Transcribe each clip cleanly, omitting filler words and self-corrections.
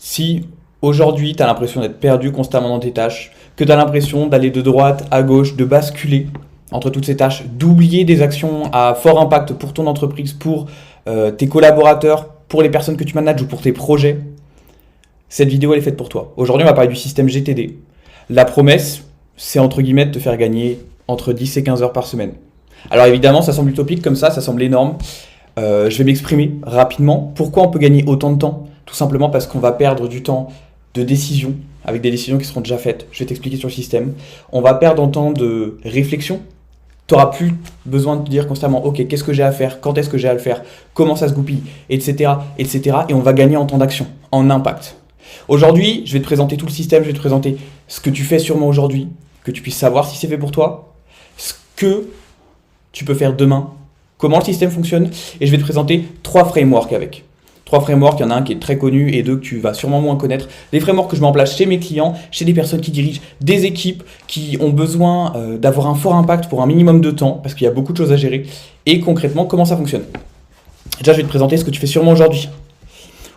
Si aujourd'hui tu as l'impression d'être perdu constamment dans tes tâches, que tu as l'impression d'aller de droite à gauche, de basculer entre toutes ces tâches, d'oublier des actions à fort impact pour ton entreprise, pour tes collaborateurs, pour les personnes que tu manages ou pour tes projets, cette vidéo elle est faite pour toi. Aujourd'hui on va parler du système GTD. La promesse, c'est entre guillemets de te faire gagner entre 10 et 15 heures par semaine. Alors évidemment ça semble utopique comme ça semble énorme. Je vais m'exprimer rapidement. Pourquoi on peut gagner autant de temps? Tout simplement parce qu'on va perdre du temps de décision, avec des décisions qui seront déjà faites. Je vais t'expliquer sur le système. On va perdre en temps de réflexion. Tu n'auras plus besoin de te dire constamment, ok, qu'est-ce que j'ai à faire, quand est-ce que j'ai à le faire, comment ça se goupille, etc., etc. Et on va gagner en temps d'action, en impact. Aujourd'hui, je vais te présenter tout le système, je vais te présenter ce que tu fais sûrement aujourd'hui, que tu puisses savoir si c'est fait pour toi, ce que tu peux faire demain, comment le système fonctionne, et je vais te présenter 3 frameworks avec. 3 frameworks, il y en a un qui est très connu et 2 que tu vas sûrement moins connaître. Des frameworks que je mets en place chez mes clients, chez des personnes qui dirigent des équipes, qui ont besoin d'avoir un fort impact pour un minimum de temps, parce qu'il y a beaucoup de choses à gérer. Et concrètement, comment ça fonctionne? Déjà, je vais te présenter ce que tu fais sûrement aujourd'hui.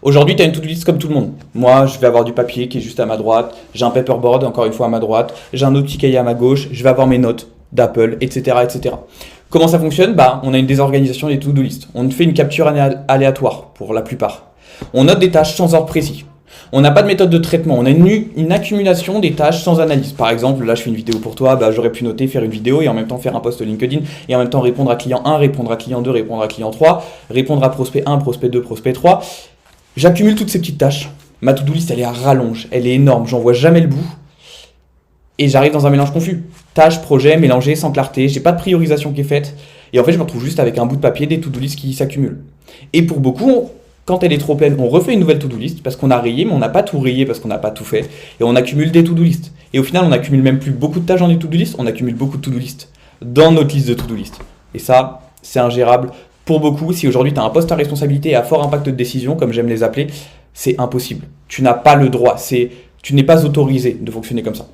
Aujourd'hui, tu as une to-do list comme tout le monde. Moi, je vais avoir du papier qui est juste à ma droite, j'ai un paperboard encore une fois à ma droite, j'ai un autre petit cahier à ma gauche, je vais avoir mes notes d'Apple, etc., etc. Comment ça fonctionne? On a une désorganisation des to-do list. On fait une capture aléatoire pour la plupart. On note des tâches sans ordre précis. On n'a pas de méthode de traitement. On a une accumulation des tâches sans analyse. Par exemple, là je fais une vidéo pour toi, j'aurais pu noter, faire une vidéo et en même temps faire un post LinkedIn et en même temps répondre à client 1, répondre à client 2, répondre à client 3, répondre à prospect 1, prospect 2, prospect 3. J'accumule toutes ces petites tâches. Ma to-do list, elle est à rallonge, elle est énorme, j'en vois jamais le bout. Et j'arrive dans un mélange confus. Tâches, projets, mélangés, sans clarté, j'ai pas de priorisation qui est faite. Et en fait, je me retrouve juste avec un bout de papier, des to-do list qui s'accumulent. Et pour beaucoup, quand elle est trop pleine, on refait une nouvelle to-do list parce qu'on a rayé, mais on n'a pas tout rayé parce qu'on n'a pas tout fait. Et on accumule des to-do list. Et au final, on accumule même plus beaucoup de tâches dans les to-do list, on accumule beaucoup de to-do list dans notre liste de to-do list. Et ça, c'est ingérable pour beaucoup. Si aujourd'hui, tu as un poste à responsabilité et à fort impact de décision, comme j'aime les appeler, c'est impossible. Tu n'as pas le droit. Tu n'es pas autorisé de fonctionner comme ça.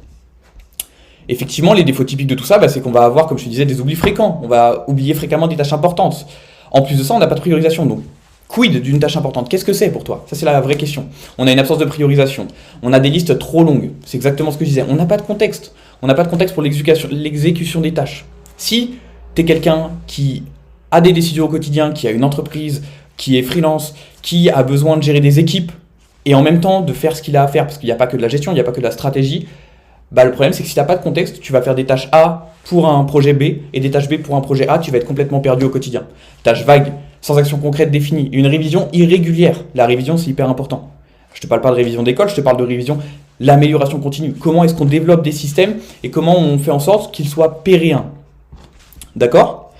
Effectivement, les défauts typiques de tout ça, c'est qu'on va avoir, comme je te disais, des oublis fréquents. On va oublier fréquemment des tâches importantes. En plus de ça, on n'a pas de priorisation. Donc, quid d'une tâche importante? Qu'est-ce que c'est pour toi? Ça, c'est la vraie question. On a une absence de priorisation. On a des listes trop longues. C'est exactement ce que je disais. On n'a pas de contexte. On n'a pas de contexte pour l'exécution des tâches. Si tu es quelqu'un qui a des décisions au quotidien, qui a une entreprise, qui est freelance, qui a besoin de gérer des équipes et en même temps de faire ce qu'il a à faire, parce qu'il n'y a pas que de la gestion, il n'y a pas que de la stratégie, le problème, c'est que si tu n'as pas de contexte, tu vas faire des tâches A pour un projet B et des tâches B pour un projet A, tu vas être complètement perdu au quotidien. Tâches vagues, sans action concrète définie, une révision irrégulière. La révision, c'est hyper important. Je ne te parle pas de révision d'école, je te parle de révision, l'amélioration continue. Comment est-ce qu'on développe des systèmes et comment on fait en sorte qu'ils soient pérennes. D'accord?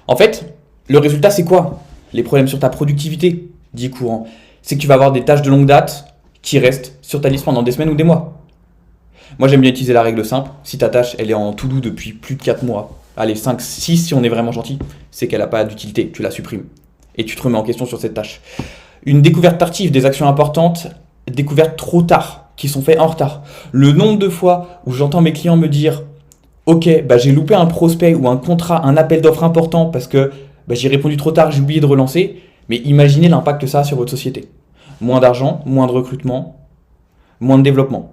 En fait, le résultat, c'est quoi? Les problèmes sur ta productivité, dit courant, c'est que tu vas avoir des tâches de longue date qui restent sur ta liste pendant des semaines ou des mois. Moi, j'aime bien utiliser la règle simple. Si ta tâche, elle est en to-do depuis plus de 4 mois, allez, 5, 6 si on est vraiment gentil, c'est qu'elle n'a pas d'utilité. Tu la supprimes et tu te remets en question sur cette tâche. Une découverte tardive, des actions importantes, découvertes trop tard, qui sont faites en retard. Le nombre de fois où j'entends mes clients me dire « Ok, j'ai loupé un prospect ou un contrat, un appel d'offres important parce que j'ai répondu trop tard, j'ai oublié de relancer. » Mais imaginez l'impact que ça a sur votre société. Moins d'argent, moins de recrutement, moins de développement.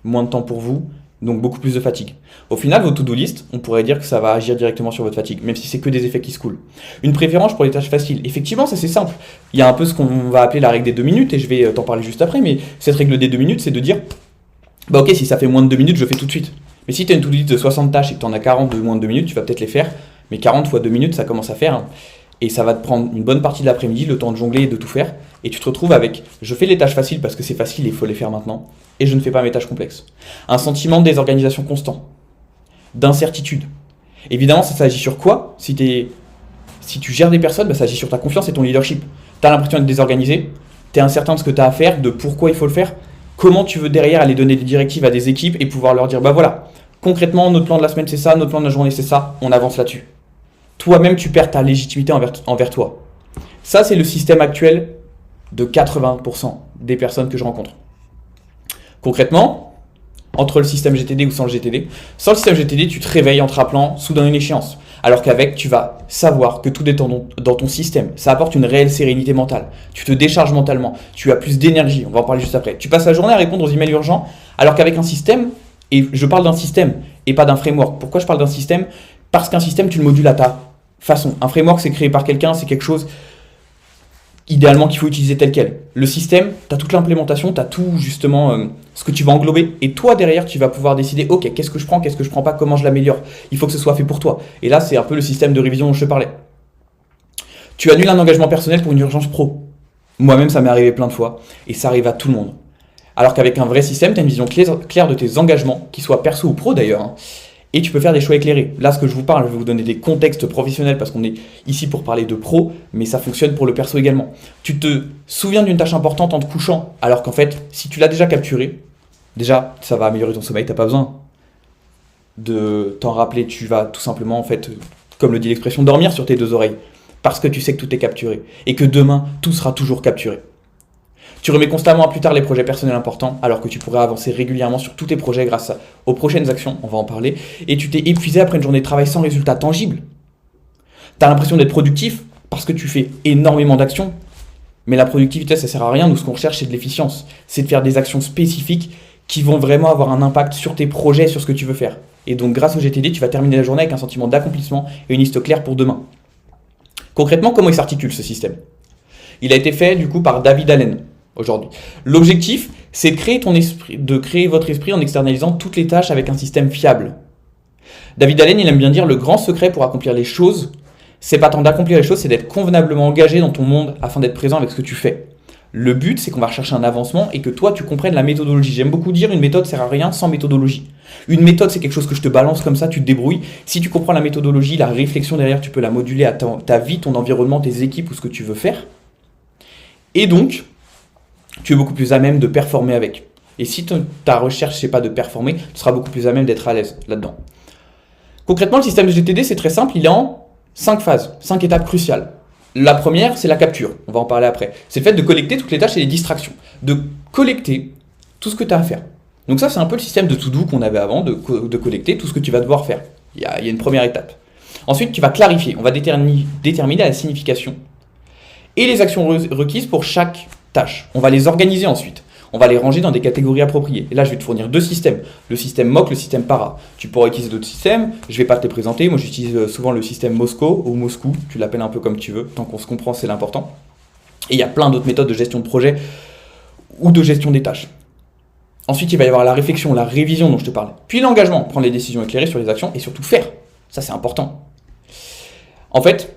Moins de temps pour vous, donc beaucoup plus de fatigue. Au final, vos to-do list, on pourrait dire que ça va agir directement sur votre fatigue, même si c'est que des effets qui se coulent. Une préférence pour les tâches faciles. Effectivement, ça c'est simple. Il y a un peu ce qu'on va appeler la règle des 2 minutes, et je vais t'en parler juste après, mais cette règle des 2 minutes, c'est de dire, ok, si ça fait moins de 2 minutes, je fais tout de suite. Mais si tu as une to-do list de 60 tâches et que tu en as 40 de moins de 2 minutes, tu vas peut-être les faire, mais 40 fois 2 minutes, ça commence à faire. Et ça va te prendre une bonne partie de l'après-midi, le temps de jongler et de tout faire. Et tu te retrouves avec, je fais les tâches faciles parce que c'est facile et il faut les faire maintenant. Et je ne fais pas mes tâches complexes. Un sentiment de désorganisation constant. D'incertitude. Évidemment, ça s'agit sur quoi? Si tu gères des personnes, ça agit sur ta confiance et ton leadership. Tu as l'impression d'être désorganisé. Tu es incertain de ce que tu as à faire, de pourquoi il faut le faire. Comment tu veux derrière aller donner des directives à des équipes et pouvoir leur dire, voilà, concrètement, notre plan de la semaine c'est ça, notre plan de la journée c'est ça, on avance là-dessus. Toi-même, tu perds ta légitimité envers toi. Ça, c'est le système actuel de 80% des personnes que je rencontre. Concrètement, entre le système GTD ou sans le GTD, sans le système GTD, tu te réveilles en te rappelant soudain une échéance. Alors qu'avec, tu vas savoir que tout est dans ton système. Ça apporte une réelle sérénité mentale. Tu te décharges mentalement. Tu as plus d'énergie. On va en parler juste après. Tu passes la journée à répondre aux emails urgents. Alors qu'avec un système, et je parle d'un système et pas d'un framework. Pourquoi je parle d'un système? Parce qu'un système, tu le modules à ta façon. Un framework, c'est créé par quelqu'un, c'est quelque chose idéalement qu'il faut utiliser tel quel. Le système, tu as toute l'implémentation, tu as tout justement ce que tu vas englober. Et toi, derrière, tu vas pouvoir décider, ok, qu'est-ce que je prends pas, comment je l'améliore. Il faut que ce soit fait pour toi. Et là, c'est un peu le système de révision dont je te parlais. Tu annules un engagement personnel pour une urgence pro. Moi-même, ça m'est arrivé plein de fois. Et ça arrive à tout le monde. Alors qu'avec un vrai système, tu as une vision claire de tes engagements, qu'ils soient perso ou pro d'ailleurs, hein. Et tu peux faire des choix éclairés. Là, ce que je vous parle, je vais vous donner des contextes professionnels parce qu'on est ici pour parler de pro, mais ça fonctionne pour le perso également. Tu te souviens d'une tâche importante en te couchant, alors qu'en fait, si tu l'as déjà capturée, déjà, ça va améliorer ton sommeil, t'as pas besoin de t'en rappeler. Tu vas tout simplement, en fait, comme le dit l'expression, dormir sur tes deux oreilles, parce que tu sais que tout est capturé, et que demain, tout sera toujours capturé. Tu remets constamment à plus tard les projets personnels importants, alors que tu pourrais avancer régulièrement sur tous tes projets grâce aux prochaines actions, on va en parler, et tu t'es épuisé après une journée de travail sans résultat tangible. Tu as l'impression d'être productif parce que tu fais énormément d'actions, mais la productivité, ça sert à rien. Nous, ce qu'on recherche, c'est de l'efficience. C'est de faire des actions spécifiques qui vont vraiment avoir un impact sur tes projets, sur ce que tu veux faire. Et donc, grâce au GTD, tu vas terminer la journée avec un sentiment d'accomplissement et une liste claire pour demain. Concrètement, comment il s'articule ce système? Il a été fait du coup par David Allen. Aujourd'hui. L'objectif, c'est de créer votre esprit en externalisant toutes les tâches avec un système fiable. David Allen, il aime bien dire le grand secret pour accomplir les choses, c'est pas tant d'accomplir les choses, c'est d'être convenablement engagé dans ton monde afin d'être présent avec ce que tu fais. Le but, c'est qu'on va rechercher un avancement et que toi, tu comprennes la méthodologie. J'aime beaucoup dire une méthode sert à rien sans méthodologie. Une méthode, c'est quelque chose que je te balance comme ça, tu te débrouilles. Si tu comprends la méthodologie, la réflexion derrière, tu peux la moduler à ta vie, ton environnement, tes équipes ou ce que tu veux faire. Et donc, tu es beaucoup plus à même de performer avec. Et si ta recherche, c'est pas de performer, tu seras beaucoup plus à même d'être à l'aise là-dedans. Concrètement, le système de GTD, c'est très simple, il est en 5 phases, 5 étapes cruciales. La première, c'est la capture, on va en parler après. C'est le fait de collecter toutes les tâches et les distractions. De collecter tout ce que tu as à faire. Donc ça, c'est un peu le système de to-do qu'on avait avant, de collecter tout ce que tu vas devoir faire. Il y a une première étape. Ensuite, tu vas clarifier, on va déterminer la signification et les actions requises pour chaque tâche. On va les organiser ensuite. On va les ranger dans des catégories appropriées. Et là, je vais te fournir 2 systèmes. Le système MOC, le système PARA. Tu pourras utiliser d'autres systèmes. Je ne vais pas te les présenter. Moi, j'utilise souvent le système Moscow ou Moscou. Tu l'appelles un peu comme tu veux. Tant qu'on se comprend, c'est l'important. Et il y a plein d'autres méthodes de gestion de projet ou de gestion des tâches. Ensuite, il va y avoir la réflexion, la révision dont je te parlais. Puis l'engagement, prendre les décisions éclairées sur les actions et surtout faire. Ça, c'est important. En fait,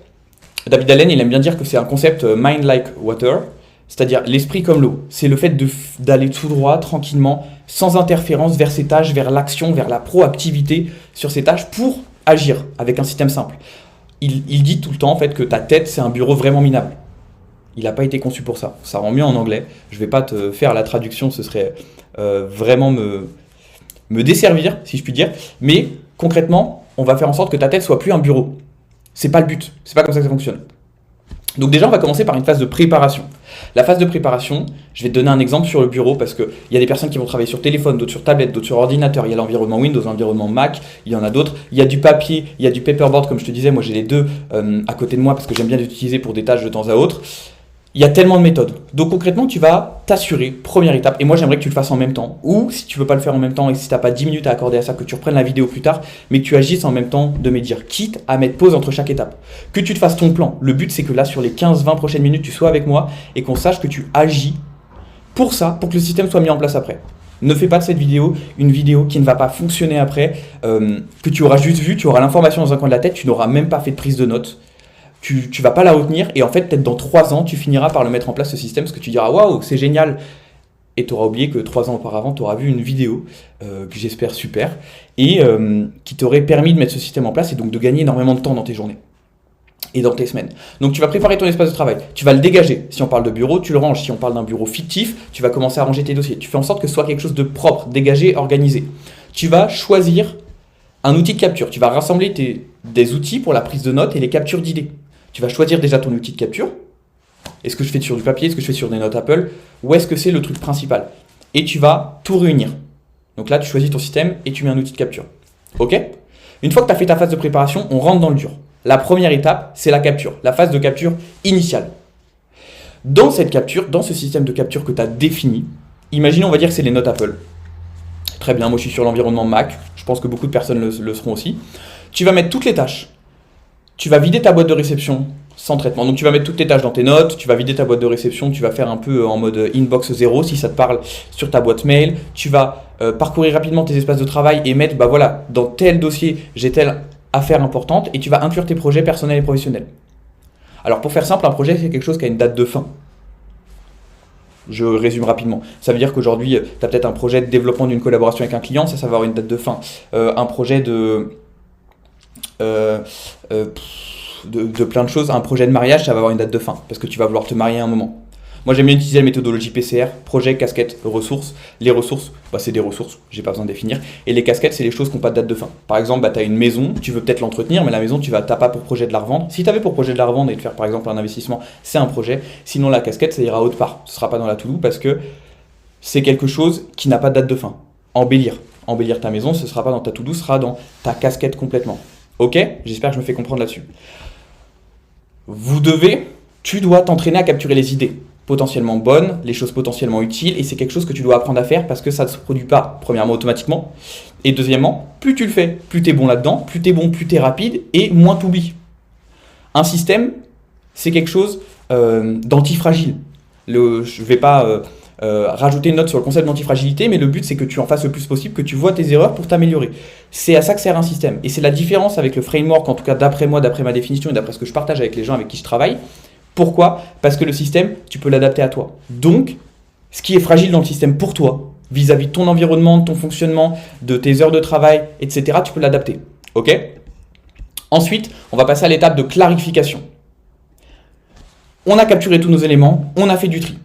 David Allen, il aime bien dire que c'est un concept mind like water. C'est-à-dire l'esprit comme l'eau. C'est le fait d'aller tout droit, tranquillement, sans interférence vers ces tâches, vers l'action, vers la proactivité sur ces tâches pour agir avec un système simple. Il dit tout le temps en fait que ta tête, c'est un bureau vraiment minable. Il n'a pas été conçu pour ça. Ça rend mieux en anglais. Je ne vais pas te faire la traduction, ce serait vraiment me desservir, si je puis dire. Mais concrètement, on va faire en sorte que ta tête soit plus un bureau. C'est pas le but. C'est pas comme ça que ça fonctionne. Donc déjà, on va commencer par une phase de préparation. La phase de préparation, je vais te donner un exemple sur le bureau parce qu'il y a des personnes qui vont travailler sur téléphone, d'autres sur tablette, d'autres sur ordinateur. Il y a l'environnement Windows, l'environnement Mac, il y en a d'autres. Il y a du papier, il y a du paperboard, comme je te disais. Moi, j'ai les deux à côté de moi parce que j'aime bien les utiliser pour des tâches de temps à autre. Il y a tellement de méthodes. Donc concrètement, tu vas t'assurer, première étape, et moi j'aimerais que tu le fasses en même temps, ou si tu veux pas le faire en même temps et si tu n'as pas 10 minutes à accorder à ça, que tu reprennes la vidéo plus tard, mais que tu agisses en même temps de me dire, quitte à mettre pause entre chaque étape. Que tu te fasses ton plan. Le but c'est que là, sur les 15-20 prochaines minutes, tu sois avec moi et qu'on sache que tu agis pour ça, pour que le système soit mis en place après. Ne fais pas de cette vidéo une vidéo qui ne va pas fonctionner après, que tu auras juste vu, tu auras l'information dans un coin de la tête, tu n'auras même pas fait de prise de notes. Tu vas pas la retenir et en fait peut-être dans 3 ans tu finiras par le mettre en place ce système parce que tu diras waouh c'est génial et tu auras oublié que 3 ans auparavant tu auras vu une vidéo que j'espère super et qui t'aurait permis de mettre ce système en place et donc de gagner énormément de temps dans tes journées et dans tes semaines. Donc tu vas préparer ton espace de travail, tu vas le dégager. Si on parle de bureau, tu le ranges. Si on parle d'un bureau fictif, tu vas commencer à ranger tes dossiers. Tu fais en sorte que ce soit quelque chose de propre, dégagé, organisé. Tu vas choisir un outil de capture. Tu vas rassembler des outils pour la prise de notes et les captures d'idées. Tu vas choisir déjà ton outil de capture. Est-ce que je fais sur du papier? Est-ce que je fais sur des notes Apple? Ou est-ce que c'est le truc principal? Et tu vas tout réunir. Donc là, tu choisis ton système et tu mets un outil de capture. Ok? Une fois que tu as fait ta phase de préparation, on rentre dans le dur. La première étape, c'est la capture, la phase de capture initiale. Dans cette capture, dans ce système de capture que tu as défini, imaginons, on va dire que c'est les notes Apple. Très bien, moi je suis sur l'environnement Mac, je pense que beaucoup de personnes le seront aussi. Tu vas mettre toutes les tâches. Tu vas vider ta boîte de réception sans traitement. Donc tu vas mettre toutes tes tâches dans tes notes, tu vas vider ta boîte de réception, tu vas faire un peu en mode inbox 0 si ça te parle sur ta boîte mail. Tu vas parcourir rapidement tes espaces de travail et mettre, bah voilà, dans tel dossier, j'ai telle affaire importante et tu vas inclure tes projets personnels et professionnels. Alors pour faire simple, un projet c'est quelque chose qui a une date de fin. Je résume rapidement. Ça veut dire qu'aujourd'hui, tu as peut-être un projet de développement d'une collaboration avec un client, ça va avoir une date de fin. Un projet de plein de choses, un projet de mariage, ça va avoir une date de fin, parce que tu vas vouloir te marier à un moment. Moi, j'aime bien utiliser la méthodologie PCR, projet, casquette, ressources. Les ressources, bah, c'est des ressources, j'ai pas besoin de définir. Et les casquettes, c'est les choses qui n'ont pas de date de fin. Par exemple, bah, tu as une maison, tu veux peut-être l'entretenir, mais la maison, tu n'as pas pour projet de la revendre. Si tu avais pour projet de la revendre et de faire par exemple un investissement, c'est un projet. Sinon, la casquette, ça ira autre part. Ce ne sera pas dans la to-do parce que c'est quelque chose qui n'a pas de date de fin. Embellir ta maison, ce ne sera pas dans ta to-do, ce sera dans ta casquette complètement. Ok ? J'espère que je me fais comprendre là-dessus. Tu dois t'entraîner à capturer les idées potentiellement bonnes, les choses potentiellement utiles, et c'est quelque chose que tu dois apprendre à faire parce que ça ne se produit pas, premièrement, automatiquement, et deuxièmement, plus tu le fais, plus tu es bon là-dedans, plus tu es bon, plus tu es rapide, et moins tu oublies. Un système, c'est quelque chose d'antifragile. Je ne vais pas rajouter une note sur le concept d'antifragilité, mais le but, c'est que tu en fasses le plus possible, que tu vois tes erreurs pour t'améliorer. C'est à ça que sert un système. Et c'est la différence avec le framework, en tout cas d'après moi, d'après ma définition et d'après ce que je partage avec les gens avec qui je travaille. Pourquoi ? Parce que le système, tu peux l'adapter à toi. Donc, ce qui est fragile dans le système pour toi, vis-à-vis de ton environnement, de ton fonctionnement, de tes heures de travail, etc., tu peux l'adapter. Ok ? Ensuite, on va passer à l'étape de clarification. On a capturé tous nos éléments, on a fait du tri.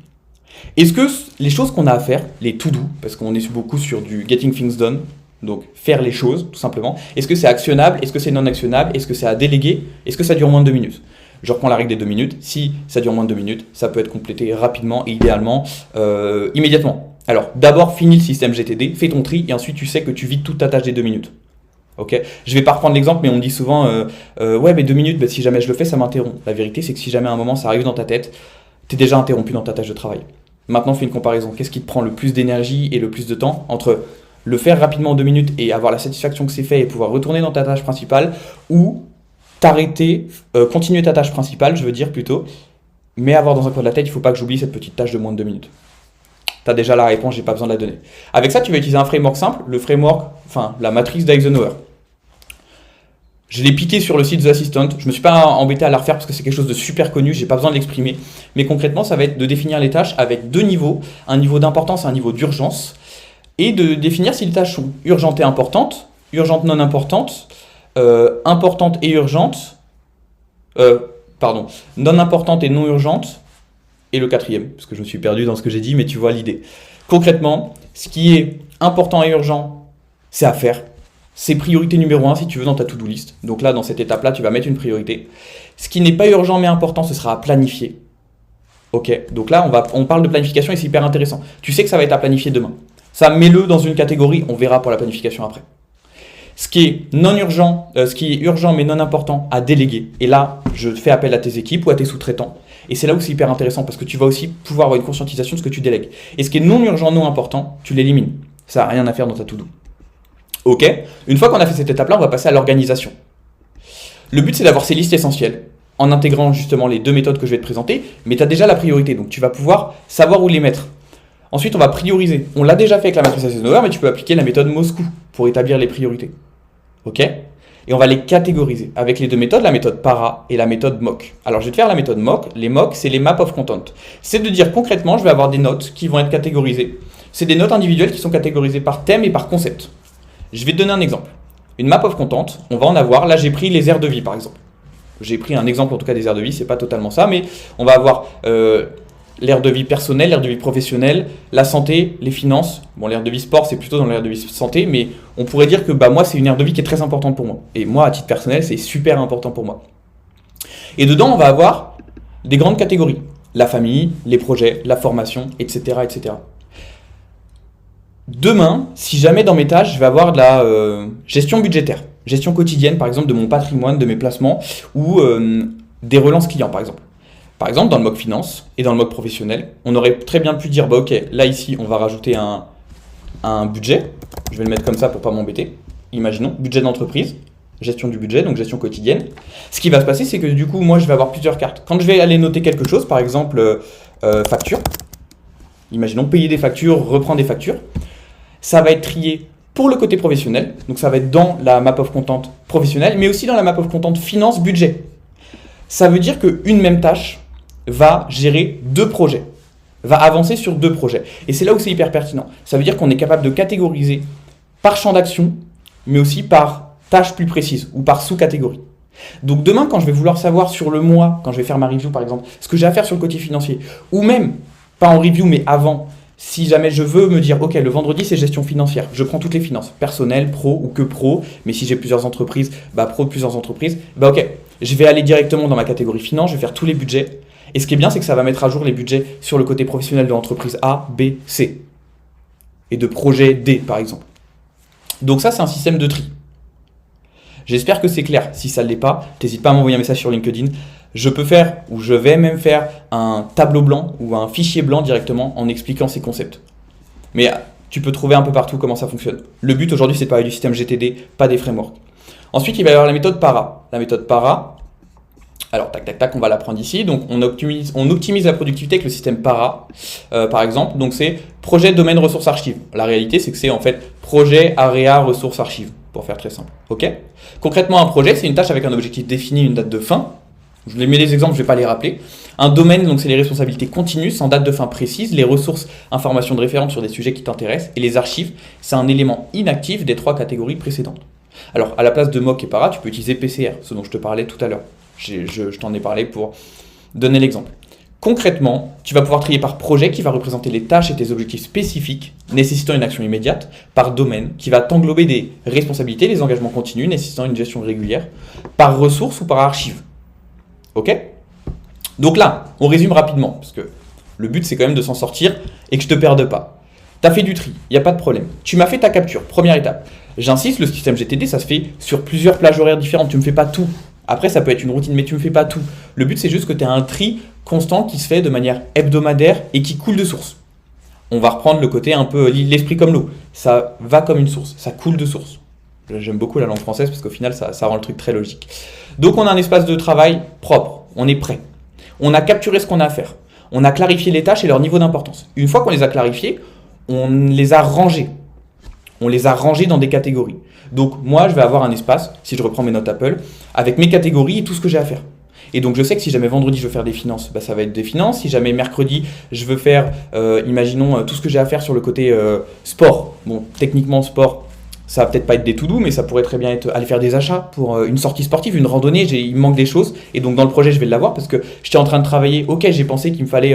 Est-ce que les choses qu'on a à faire, les to-do, parce qu'on est beaucoup sur du getting things done, donc faire les choses, tout simplement, est-ce que c'est actionnable, est-ce que c'est non actionnable, est-ce que c'est à déléguer, est-ce que ça dure moins de 2 minutes ? Je reprends la règle des 2 minutes. Si ça dure moins de 2 minutes, ça peut être complété rapidement et idéalement immédiatement. Alors, d'abord, finis le système GTD, fais ton tri et ensuite tu sais que tu vides toute ta tâche des 2 minutes. Ok ? Je vais pas reprendre l'exemple, mais on me dit souvent ouais, mais 2 minutes, bah, si jamais je le fais, ça m'interrompt. La vérité, c'est que si jamais à un moment ça arrive dans ta tête, tu es déjà interrompu dans ta tâche de travail. Maintenant, fais une comparaison. Qu'est-ce qui te prend le plus d'énergie et le plus de temps entre le faire rapidement en 2 minutes et avoir la satisfaction que c'est fait et pouvoir retourner dans ta tâche principale ou t'arrêter, continuer ta tâche principale, je veux dire plutôt, mais avoir dans un coin de la tête, il ne faut pas que j'oublie cette petite tâche de moins de 2 minutes. Tu as déjà la réponse, j'ai pas besoin de la donner. Avec ça, tu vas utiliser un framework simple, le framework, la matrice d'Eisenhower. Je l'ai piqué sur le site The Assistant, je ne me suis pas embêté à la refaire parce que c'est quelque chose de super connu, j'ai pas besoin de l'exprimer, mais concrètement, ça va être de définir les tâches avec 2 niveaux, un niveau d'importance et un niveau d'urgence, et de définir si les tâches sont urgentes et importantes, urgentes non importantes, importante et urgente, non importante et non urgente, et le quatrième, parce que je me suis perdu dans ce que j'ai dit, mais tu vois l'idée. Concrètement, ce qui est important et urgent, c'est à faire. C'est priorité numéro 1 si tu veux dans ta to-do list. Donc là, dans cette étape-là, tu vas mettre une priorité. Ce qui n'est pas urgent mais important, ce sera à planifier. Ok, donc là, on parle de planification et c'est hyper intéressant. Tu sais que ça va être à planifier demain. Ça, mets-le dans une catégorie, on verra pour la planification après. Ce qui est non urgent, ce qui est urgent mais non important à déléguer. Et là, je fais appel à tes équipes ou à tes sous-traitants. Et c'est là où c'est hyper intéressant parce que tu vas aussi pouvoir avoir une conscientisation de ce que tu délègues. Et ce qui est non urgent, non important, tu l'élimines. Ça n'a rien à faire dans ta to-do. Ok ? Une fois qu'on a fait cette étape-là, on va passer à l'organisation. Le but, c'est d'avoir ces listes essentielles en intégrant justement les 2 méthodes que je vais te présenter. Mais tu as déjà la priorité, donc tu vas pouvoir savoir où les mettre. Ensuite, on va prioriser. On l'a déjà fait avec la matrice Eisenhower, mais tu peux appliquer la méthode Moscou pour établir les priorités. Ok ? Et on va les catégoriser avec les 2 méthodes, la méthode PARA et la méthode MOC. Alors, je vais te faire la méthode MOC. Les MOC, c'est les Map of Content. C'est de dire concrètement, je vais avoir des notes qui vont être catégorisées. C'est des notes individuelles qui sont catégorisées par thème et par concept. Je vais te donner un exemple. Une Map of Content, on va en avoir. Là, j'ai pris les aires de vie, par exemple. J'ai pris un exemple, en tout cas, des aires de vie. C'est pas totalement ça, mais on va avoir l'aire de vie personnelle, l'aire de vie professionnelle, la santé, les finances. Bon, l'aire de vie sport, c'est plutôt dans l'aire de vie santé, mais on pourrait dire que moi, c'est une aire de vie qui est très importante pour moi. Et moi, à titre personnel, c'est super important pour moi. Et dedans, on va avoir des grandes catégories. La famille, les projets, la formation, etc., etc. Demain, si jamais dans mes tâches, je vais avoir de la gestion budgétaire. Gestion quotidienne, par exemple, de mon patrimoine, de mes placements, ou des relances clients, par exemple. Par exemple, dans le mode finance et dans le mode professionnel, on aurait très bien pu dire, bah ok, là ici, on va rajouter un budget. Je vais le mettre comme ça pour pas m'embêter. Imaginons, budget d'entreprise, gestion du budget, donc gestion quotidienne. Ce qui va se passer, c'est que du coup, moi, je vais avoir plusieurs cartes. Quand je vais aller noter quelque chose, par exemple, facture, imaginons payer des factures, reprendre des factures, ça va être trié pour le côté professionnel, donc ça va être dans la map of content professionnelle, mais aussi dans la map of content finance budget. Ça veut dire qu'une même tâche va gérer deux projets, va avancer sur deux projets. Et c'est là où c'est hyper pertinent. Ça veut dire qu'on est capable de catégoriser par champ d'action, mais aussi par tâche plus précise ou par sous-catégorie. Donc demain, quand je vais vouloir savoir sur le mois, quand je vais faire ma review par exemple, ce que j'ai à faire sur le côté financier, ou même, pas en review, mais avant, si jamais je veux me dire, ok, le vendredi c'est gestion financière, je prends toutes les finances, personnelles, pro ou que pro, mais si j'ai plusieurs entreprises, bah pro de plusieurs entreprises, bah ok, je vais aller directement dans ma catégorie finance, je vais faire tous les budgets. Et ce qui est bien, c'est que ça va mettre à jour les budgets sur le côté professionnel de l'entreprise A, B, C. Et de projet D, par exemple. Donc ça, c'est un système de tri. J'espère que c'est clair. Si ça ne l'est pas, n'hésite pas à m'envoyer un message sur LinkedIn. Je peux faire, ou je vais même faire, un tableau blanc ou un fichier blanc directement en expliquant ces concepts. Mais tu peux trouver un peu partout comment ça fonctionne. Le but aujourd'hui, c'est de parler du système GTD, pas des frameworks. Ensuite, il va y avoir la méthode PARA. La méthode PARA, alors tac tac tac, on va la prendre ici. Donc on optimise la productivité avec le système PARA, par exemple. Donc c'est projet, domaine, ressources, archives. La réalité, c'est que c'est en fait projet, area, ressources, archives, pour faire très simple. Ok ? Concrètement, un projet, c'est une tâche avec un objectif défini, une date de fin. Je les mets les exemples, je ne vais pas les rappeler. Un domaine, donc c'est les responsabilités continues, sans date de fin précise. Les ressources, informations de référence sur des sujets qui t'intéressent. Et les archives, c'est un élément inactif des trois catégories précédentes. Alors, à la place de mock et para, tu peux utiliser PCR, ce dont je te parlais tout à l'heure. Je t'en ai parlé pour donner l'exemple. Concrètement, tu vas pouvoir trier par projet qui va représenter les tâches et tes objectifs spécifiques nécessitant une action immédiate, par domaine qui va t'englober des responsabilités, les engagements continus nécessitant une gestion régulière, par ressources ou par archives. Ok ? Donc là, on résume rapidement, parce que le but c'est quand même de s'en sortir et que je ne te perde pas. Tu as fait du tri, il n'y a pas de problème. Tu m'as fait ta capture, première étape. J'insiste, le système GTD, ça se fait sur plusieurs plages horaires différentes, tu ne me fais pas tout. Après, ça peut être une routine, mais tu ne me fais pas tout. Le but, c'est juste que tu aies un tri constant qui se fait de manière hebdomadaire et qui coule de source. On va reprendre le côté un peu l'esprit comme l'eau. Ça va comme une source, ça coule de source. J'aime beaucoup la langue française parce qu'au final, ça rend le truc très logique. Donc, on a un espace de travail propre, on est prêt. On a capturé ce qu'on a à faire. On a clarifié les tâches et leur niveau d'importance. Une fois qu'on les a clarifiées, on les a rangées. On les a rangés dans des catégories. Donc moi, je vais avoir un espace, si je reprends mes notes Apple, avec mes catégories et tout ce que j'ai à faire. Et donc je sais que si jamais vendredi, je veux faire des finances, bah, ça va être des finances. Si jamais mercredi, je veux faire, imaginons, tout ce que j'ai à faire sur le côté sport. Bon, techniquement, sport, ça va peut-être pas être des to-do, mais ça pourrait très bien être aller faire des achats pour une sortie sportive, une randonnée. Il me manque des choses. Et donc dans le projet, je vais l'avoir parce que j'étais en train de travailler. Ok, j'ai pensé qu'il me fallait...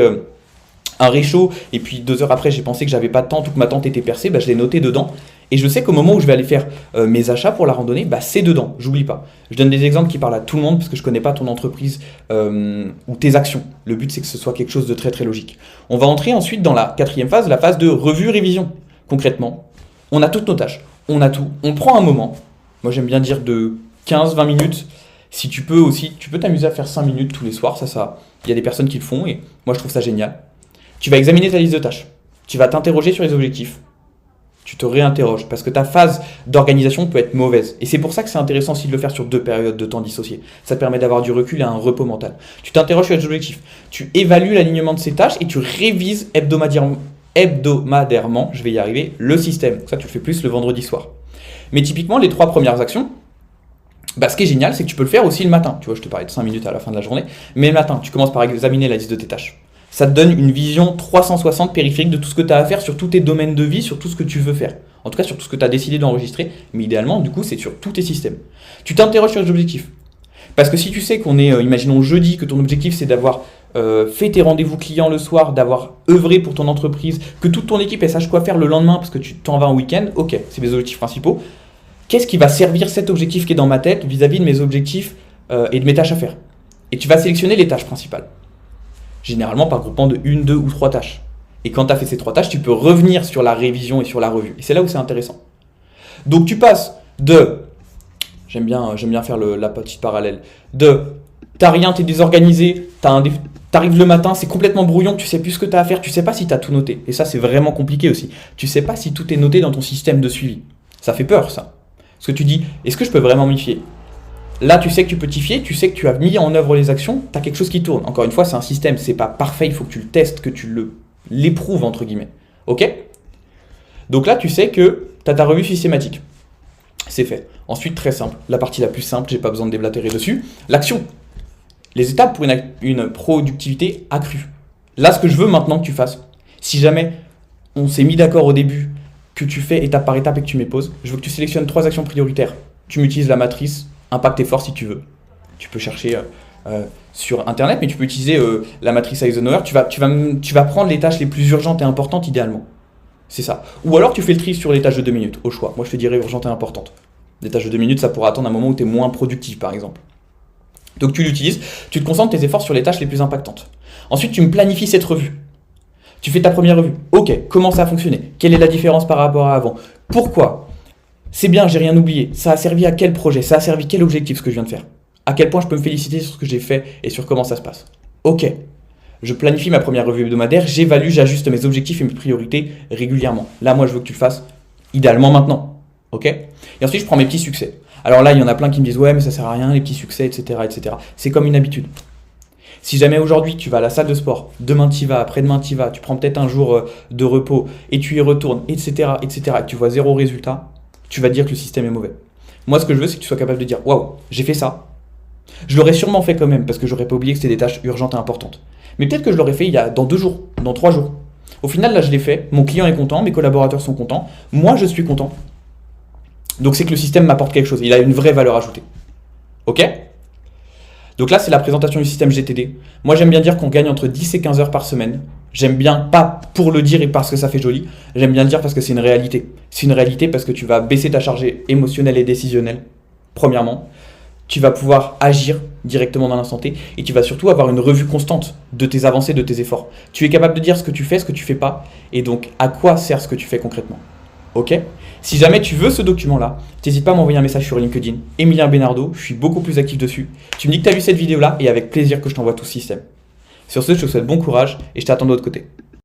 un réchaud, et puis 2 heures après j'ai pensé que j'avais pas de temps, toute ma tente était percée, bah, je l'ai noté dedans, et je sais qu'au moment où je vais aller faire mes achats pour la randonnée, bah, c'est dedans, j'oublie pas. Je donne des exemples qui parlent à tout le monde, parce que je connais pas ton entreprise ou tes actions. Le but c'est que ce soit quelque chose de très très logique. On va entrer ensuite dans la 4e phase, la phase de revue-révision. Concrètement, on a toutes nos tâches, on a tout, on prend un moment, moi j'aime bien dire de 15-20 minutes, si tu peux aussi, tu peux t'amuser à faire 5 minutes tous les soirs, ça, il y a des personnes qui le font, et moi je trouve ça génial. Tu vas examiner ta liste de tâches. Tu vas t'interroger sur les objectifs. Tu te réinterroges parce que ta phase d'organisation peut être mauvaise. Et c'est pour ça que c'est intéressant aussi de le faire sur 2 périodes de temps dissociées. Ça te permet d'avoir du recul et un repos mental. Tu t'interroges sur les objectifs. Tu évalues l'alignement de ces tâches et tu révises hebdomadairement, je vais y arriver, le système. Ça, tu le fais plus le vendredi soir. Mais typiquement, les 3 premières actions, bah, ce qui est génial, c'est que tu peux le faire aussi le matin. Tu vois, je te parlais de 5 minutes à la fin de la journée. Mais le matin, tu commences par examiner la liste de tes tâches. Ça te donne une vision 360 périphérique de tout ce que tu as à faire sur tous tes domaines de vie, sur tout ce que tu veux faire. En tout cas, sur tout ce que tu as décidé d'enregistrer. Mais idéalement, du coup, c'est sur tous tes systèmes. Tu t'interroges sur les objectifs. Parce que si tu sais qu'on est, imaginons jeudi, que ton objectif c'est d'avoir fait tes rendez-vous clients le soir, d'avoir œuvré pour ton entreprise, que toute ton équipe elle sache quoi faire le lendemain parce que tu t'en vas en week-end, ok, c'est mes objectifs principaux. Qu'est-ce qui va servir cet objectif qui est dans ma tête vis-à-vis de mes objectifs et de mes tâches à faire? Et tu vas sélectionner les tâches principales. Généralement par groupement de 1, 2 ou 3 tâches. Et quand tu as fait ces 3 tâches, tu peux revenir sur la révision et sur la revue. Et c'est là où c'est intéressant. Donc tu passes de J'aime bien faire la petite parallèle. T'as rien, t'es désorganisé, t'arrives le matin, c'est complètement brouillon, tu sais plus ce que t'as à faire, tu sais pas si t'as tout noté. Et ça, c'est vraiment compliqué aussi. Tu sais pas si tout est noté dans ton système de suivi. Ça fait peur, ça. Parce que tu dis, est-ce que je peux vraiment m'y fier? Là, tu sais que tu peux t'y fier, tu sais que tu as mis en œuvre les actions, tu as quelque chose qui tourne. Encore une fois, c'est un système, c'est pas parfait, il faut que tu le testes, que tu l'éprouves, entre guillemets. Ok? Donc là, tu sais que tu as ta revue systématique. C'est fait. Ensuite, très simple, la partie la plus simple, j'ai pas besoin de déblatérer dessus, l'action. Les étapes pour une productivité accrue. Là, ce que je veux maintenant que tu fasses, si jamais on s'est mis d'accord au début, que tu fais étape par étape et que tu m'époses, je veux que tu sélectionnes 3 actions prioritaires. Tu m'utilises la matrice impact effort si tu veux. Tu peux chercher sur internet, mais tu peux utiliser la matrice Eisenhower. Tu vas prendre les tâches les plus urgentes et importantes idéalement. C'est ça. Ou alors tu fais le tri sur les tâches de 2 minutes, au choix. Moi je te dirais urgente et importante. Les tâches de 2 minutes, ça pourra attendre un moment où tu es moins productif par exemple. Donc tu l'utilises, tu te concentres tes efforts sur les tâches les plus impactantes. Ensuite tu me planifies cette revue. Tu fais ta première revue. Ok, comment ça a fonctionné? Quelle est la différence par rapport à avant? Pourquoi? C'est bien, j'ai rien oublié. Ça a servi à quel projet? Ça a servi quel objectif ce que je viens de faire? À quel point je peux me féliciter sur ce que j'ai fait et sur comment ça se passe? Ok. Je planifie ma première revue hebdomadaire, j'évalue, j'ajuste mes objectifs et mes priorités régulièrement. Là, moi, je veux que tu le fasses idéalement maintenant. Ok? Et ensuite, je prends mes petits succès. Alors là, il y en a plein qui me disent ouais, mais ça sert à rien, les petits succès, etc., etc. C'est comme une habitude. Si jamais aujourd'hui tu vas à la salle de sport, demain tu y vas, après-demain tu y vas, tu prends peut-être un jour de repos et tu y retournes, etc., etc., et que tu vois 0 résultat, tu vas te dire que le système est mauvais. Moi, ce que je veux, c'est que tu sois capable de dire waouh, j'ai fait ça. Je l'aurais sûrement fait quand même parce que j'aurais pas oublié que c'était des tâches urgentes et importantes. Mais peut-être que je l'aurais fait dans 2 jours, dans 3 jours. Au final, là, je l'ai fait. Mon client est content, mes collaborateurs sont contents. Moi, je suis content. Donc, c'est que le système m'apporte quelque chose. Il a une vraie valeur ajoutée. Ok? Donc là, c'est la présentation du système GTD. Moi, j'aime bien dire qu'on gagne entre 10 et 15 heures par semaine. J'aime bien, pas pour le dire et parce que ça fait joli, j'aime bien le dire parce que c'est une réalité. C'est une réalité parce que tu vas baisser ta charge émotionnelle et décisionnelle, premièrement. Tu vas pouvoir agir directement dans l'instant T et tu vas surtout avoir une revue constante de tes avancées, de tes efforts. Tu es capable de dire ce que tu fais, ce que tu fais pas et donc à quoi sert ce que tu fais concrètement. Ok? Si jamais tu veux ce document-là, n'hésite pas à m'envoyer un message sur LinkedIn, Emilien Bénardo, je suis beaucoup plus actif dessus. Tu me dis que tu as vu cette vidéo-là et avec plaisir que je t'envoie tout ce système. Sur ce, je te souhaite bon courage et je t'attends de l'autre côté.